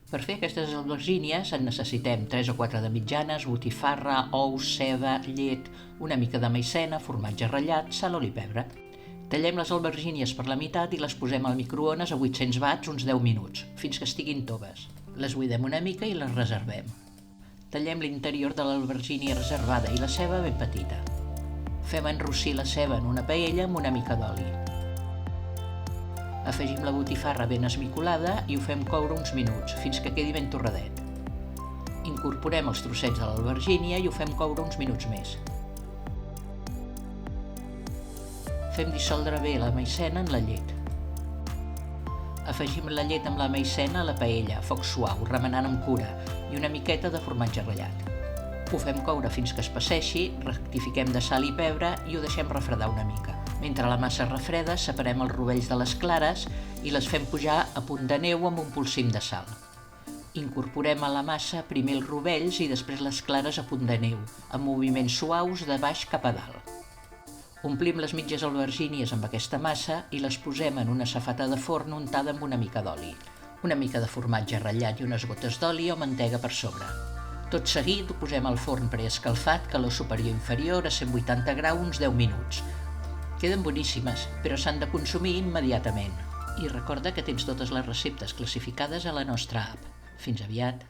Per fer aquestes albergínies en necessitem 3 o 4 de mitjanes, botifarra, ous, ceba, llet, una mica de maicena, formatge ratllat, sal, oli i pebre. Tallem les albergínies per la meitat i les posem al microones a 800 watts uns 10 minuts, fins que estiguin toves. Les buidem una mica i les reservem. Tallem l'interior de l'albergínia reservada i la ceba ben petita. Fem enrossir la ceba en una paella amb una mica d'oli. Afegim la botifarra ben esmicolada i ho fem coure uns minuts, fins que quedi ben torradet. Incorporem els trossets de l'albergínia i ho fem coure uns minuts més. Fem dissoldre bé la maicena en la llet. Afegim la llet amb la maicena a la paella, a foc suau, remenant amb cura, i una miqueta de formatge ratllat. Ho fem coure fins que espesseixi, rectifiquem de sal i pebre i ho deixem refredar una mica. Mentre la massa refreda, separem els rovells de les clares i les fem pujar a punt de neu amb un polsim de sal. Incorporem a la massa primer els rovells i després les clares a punt de neu, amb moviments suaus de baix cap a dalt. Omplim les mitges albergínies amb aquesta massa i les posem en una safata de forn untada amb una mica d'oli, una mica de formatge ratllat i unes gotes d'oli o mantega per sobre. Tot seguit ho posem al forn preescalfat, calor superior o inferior a 180 graus uns 10 minuts. Queden boníssimes, però s'han de consumir immediatament. I recorda que tens totes les receptes classificades a la nostra app. Fins aviat!